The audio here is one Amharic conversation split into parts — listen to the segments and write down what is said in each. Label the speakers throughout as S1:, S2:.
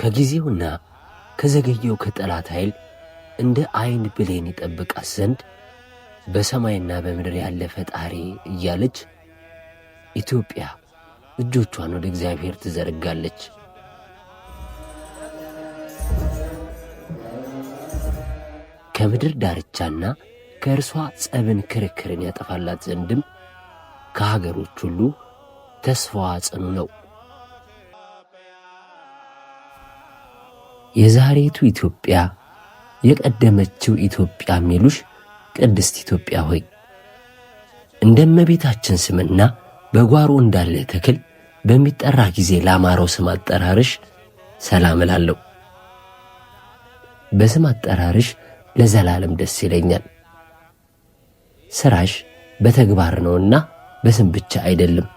S1: ከጊዜውና ከዘገየው ከጠላት ኃይል እንደ ዓይን ብሌን ይጠብቃት ዘንድ በሰማይና በምድር ያለ ፈጣሪ እያለች ኢትዮጵያ እጆቿን ወደ እግዚአብሔር ትዘረጋለች። ከምድር ዳርቻና ከእርሷ ጸብን ክርክርን ያጠፋላት ዘንድም ከሀገሮች ሁሉ ተስፋዋ ጽኑ ነው። የዛሬቱ ኢትዮጵያ የቀደመችው ኢትዮጵያ የሚሉሽ ቅድስት ኢትዮጵያ ሆይ እንደ እመቤታችን ስምና በጓሮ እንዳለ ተክል በሚጠራ ጊዜ ላማረው ስም አጠራርሽ ሰላም እላለሁ። በስም አጠራርሽ ለዘላለም ደስ ይለኛል። ሥራሽ በተግባር ነውና በስም ብቻ አይደለም።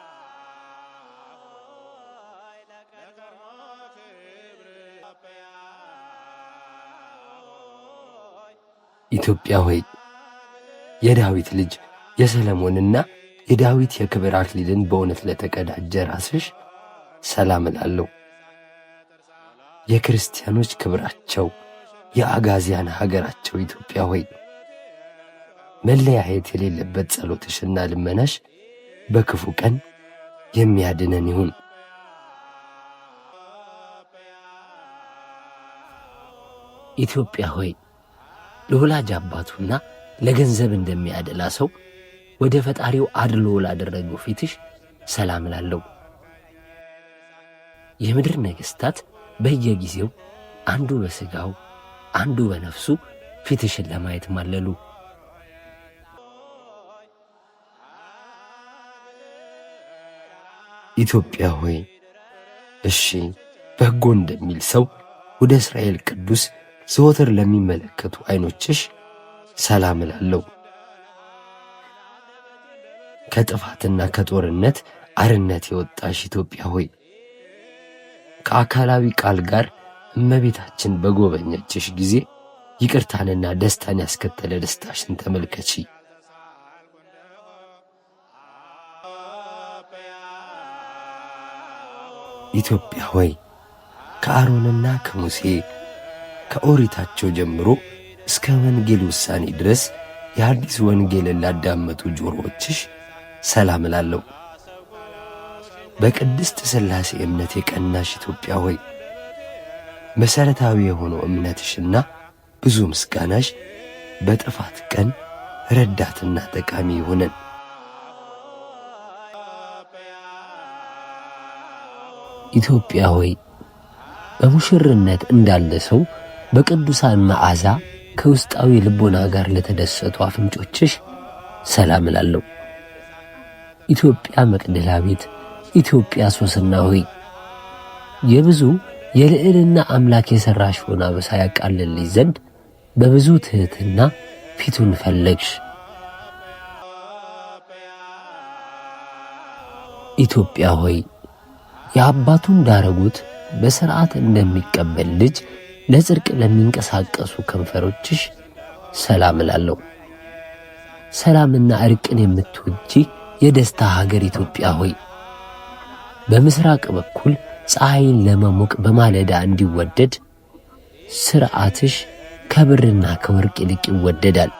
S1: ኢትዮጵያ ሆይ የዳዊት ልጅ የሰለሞንና የዳዊት የክብር አክሊልን በእውነት ለተቀዳጀ ራስሽ ሰላም እላለሁ። የክርስቲያኖች ክብራቸው የአጋዚያን ሀገራቸው ኢትዮጵያ ሆይ መለያየት የሌለበት ጸሎትሽና ልመናሽ በክፉ ቀን የሚያድነን ይሁን። ኢትዮጵያ ሆይ ለወላጅ አባቱና ለገንዘብ እንደሚያደላ ሰው ወደ ፈጣሪው አድሎ ላደረገው ፊትሽ ሰላም እላለሁ። የምድር ነገሥታት በየጊዜው አንዱ በሥጋው አንዱ በነፍሱ ፊትሽን ለማየት ማለሉ። ኢትዮጵያ ሆይ እሺ በጎ እንደሚል ሰው ወደ እስራኤል ቅዱስ ዘወትር ለሚመለከቱ ዓይኖችሽ ሰላም እላለሁ። ከጥፋትና ከጦርነት አርነት የወጣሽ ኢትዮጵያ ሆይ ከአካላዊ ቃል ጋር እመቤታችን በጎበኘችሽ ጊዜ ይቅርታንና ደስታን ያስከተለ ደስታሽን ተመልከቺ። ኢትዮጵያ ሆይ ከአሮንና ከሙሴ ከኦሪታቸው ጀምሮ እስከ ወንጌል ውሳኔ ድረስ የአዲስ ወንጌልን ላዳመጡ ጆሮዎችሽ ሰላም እላለሁ። በቅድስት ሥላሴ እምነት የቀናሽ ኢትዮጵያ ሆይ መሠረታዊ የሆነው እምነትሽና ብዙ ምስጋናሽ በጥፋት ቀን ረዳትና ጠቃሚ ይሆነን። ኢትዮጵያ ሆይ በሙሽርነት እንዳለ ሰው በቅዱሳን መዓዛ ከውስጣዊ ልቦና ጋር ለተደሰቱ አፍንጮችሽ ሰላም እላለሁ። ኢትዮጵያ መቅደላዊት፣ ኢትዮጵያ ሶስና ሆይ የብዙ የልዕልና አምላክ የሠራሽውን አበሳ ያቃልልሽ ዘንድ በብዙ ትሕትና ፊቱን ፈለግሽ። ኢትዮጵያ ሆይ የአባቱን ዳረጉት በሥርዓት እንደሚቀበል ልጅ ለጽድቅ ለሚንቀሳቀሱ ከንፈሮችሽ ሰላም እላለሁ። ሰላምና ዕርቅን የምትወጂ የደስታ ሀገር ኢትዮጵያ ሆይ በምሥራቅ በኩል ፀሐይን ለመሞቅ በማለዳ እንዲወደድ ሥርዓትሽ ከብርና ከወርቅ ይልቅ ይወደዳል።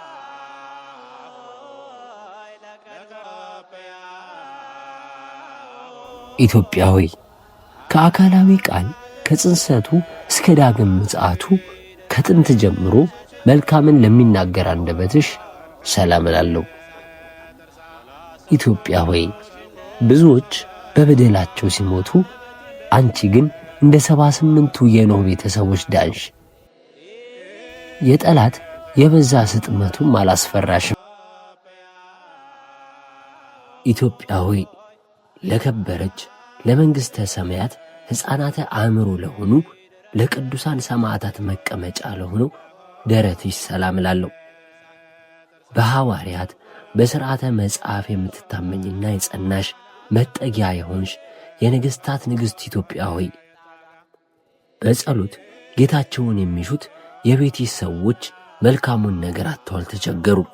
S1: ኢትዮጵያ ሆይ ከአካላዊ ቃል ከጽንሰቱ እስከ ዳግም ምጽአቱ ከጥንት ጀምሮ መልካምን ለሚናገር አንደበትሽ ሰላም እላለሁ። ኢትዮጵያ ሆይ ብዙዎች በበደላቸው ሲሞቱ አንቺ ግን እንደ 78ቱ የኖህ ቤተሰቦች ዳንሽ። የጠላት የበዛ ስጥመቱም አላስፈራሽም። ኢትዮጵያ ሆይ ለከበረች ለመንግሥተ ሰማያት ሕፃናተ አእምሮ ለሆኑ ለቅዱሳን ሰማዕታት መቀመጫ ለሆነው ደረትሽ ሰላም እላለሁ። በሐዋርያት በሥርዓተ መጽሐፍ የምትታመኝና የጸናሽ መጠጊያ የሆንሽ የነገሥታት ንግሥት ኢትዮጵያ ሆይ በጸሎት ጌታቸውን የሚሹት የቤትሽ ሰዎች መልካሙን ነገር አጥተው አልተቸገሩም።